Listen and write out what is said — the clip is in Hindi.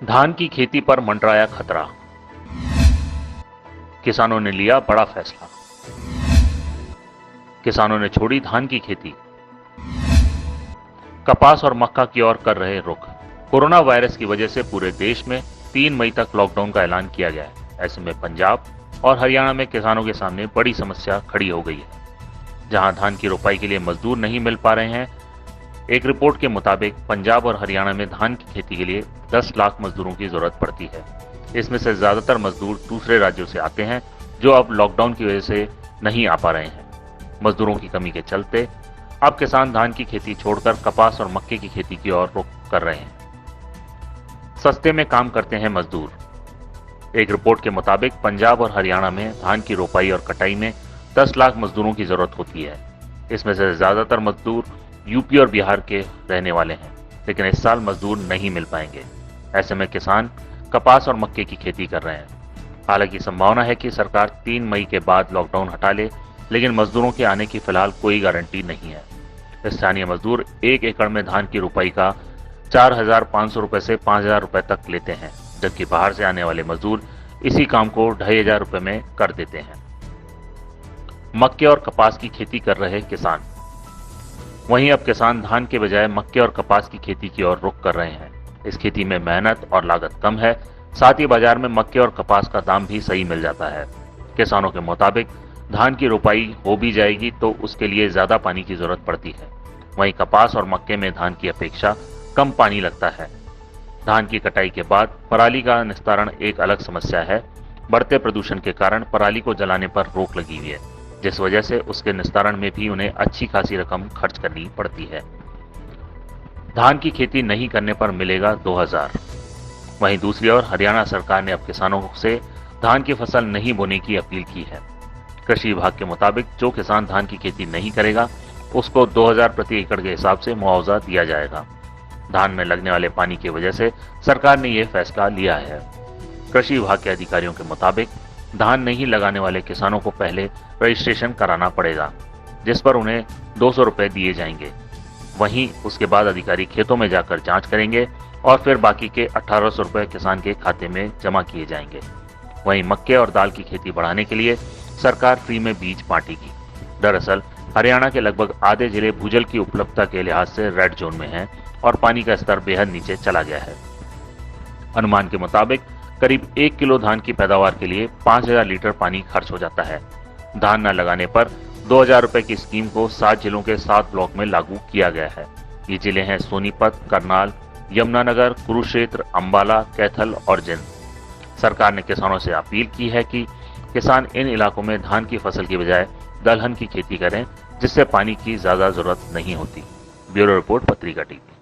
धान की खेती पर मंडराया खतरा, किसानों ने लिया बड़ा फैसला। किसानों ने छोड़ी धान की खेती, कपास और मक्का की ओर कर रहे रुख। कोरोना वायरस की वजह से पूरे देश में 3 मई तक लॉकडाउन का ऐलान किया गया है। ऐसे में पंजाब और हरियाणा में किसानों के सामने बड़ी समस्या खड़ी हो गई है, जहां धान की रोपाई के लिए मजदूर नहीं मिल पा रहे हैं। एक रिपोर्ट के मुताबिक पंजाब और हरियाणा में धान की खेती के लिए 10 लाख मजदूरों की जरूरत पड़ती है। इसमें से ज्यादातर मजदूर दूसरे राज्यों से आते हैं, जो अब लॉकडाउन की वजह से नहीं आ पा रहे हैं। मजदूरों की कमी के चलते अब किसान धान की खेती छोड़कर कपास और मक्के की खेती की ओर रुख कर रहे हैं। सस्ते में काम करते हैं मजदूर। एक रिपोर्ट के मुताबिक पंजाब और हरियाणा में धान की रोपाई और कटाई में 10 लाख मजदूरों की जरूरत होती है। इसमें से ज्यादातर मजदूर यूपी और बिहार के रहने वाले हैं, लेकिन इस साल मजदूर नहीं मिल पाएंगे। ऐसे में किसान कपास और मक्के की खेती कर रहे हैं। हालांकि संभावना है कि सरकार 3 मई के बाद लॉकडाउन हटा ले, लेकिन मजदूरों के आने की फिलहाल कोई गारंटी नहीं है। स्थानीय मजदूर 1 एकड़ में धान की रोपाई का 4,500 रुपए से 5,000 रुपए तक लेते हैं, जबकि बाहर से आने वाले मजदूर इसी काम को 2,500 रुपए में कर देते हैं। मक्के और कपास की खेती कर रहे किसान। वहीं अब किसान धान के बजाय मक्के और कपास की खेती की ओर रुख कर रहे हैं। इस खेती में मेहनत और लागत कम है, साथ ही बाजार में मक्के और कपास का दाम भी सही मिल जाता है। किसानों के मुताबिक धान की रोपाई हो भी जाएगी तो उसके लिए ज्यादा पानी की जरूरत पड़ती है। वहीं कपास और मक्के में धान की अपेक्षा कम पानी लगता है। धान की कटाई के बाद पराली का निस्तारण एक अलग समस्या है। बढ़ते प्रदूषण के कारण पराली को जलाने पर रोक लगी हुई है, जिस वजह से उसके निस्तारण में भी उन्हें अच्छी खासी रकम खर्च करनी पड़ती है। धान की खेती नहीं करने पर मिलेगा 2,000। वहीं दूसरी ओर हरियाणा सरकार ने अब किसानों से धान की फसल नहीं बोने की अपील की है। कृषि विभाग के मुताबिक जो किसान धान की खेती नहीं करेगा उसको 2,000 प्रति एकड़ के हिसाब से मुआवजा दिया जाएगा। धान में लगने वाले पानी की वजह से सरकार ने यह फैसला लिया है। कृषि विभाग के अधिकारियों के मुताबिक धान नहीं लगाने वाले किसानों को पहले रजिस्ट्रेशन कराना पड़ेगा, जिस पर उन्हें 200 रुपए दिए जाएंगे। वहीं उसके बाद अधिकारी खेतों में जाकर जांच करेंगे और फिर बाकी के 1,800 रुपए किसान के खाते में जमा किए जाएंगे। वहीं मक्के और दाल की खेती बढ़ाने के लिए सरकार फ्री में बीज बांटेगी। दरअसल हरियाणा के लगभग आधे जिले भूजल की उपलब्धता के लिहाज से रेड जोन में हैं और पानी का स्तर बेहद नीचे चला गया है। अनुमान के मुताबिक करीब 1 किलो धान की पैदावार के लिए 5,000 लीटर पानी खर्च हो जाता है। धान न लगाने पर 2,000 रुपए की स्कीम को 7 जिलों के 7 ब्लॉक में लागू किया गया है। ये जिले हैं सोनीपत, करनाल, यमुनानगर, कुरुक्षेत्र, अंबाला, कैथल और जिंद। सरकार ने किसानों से अपील की है कि किसान इन इलाकों में धान की फसल की बजाय दलहन की खेती करें, जिससे पानी की ज्यादा जरूरत नहीं होती। ब्यूरो रिपोर्ट, पत्रिका टीवी।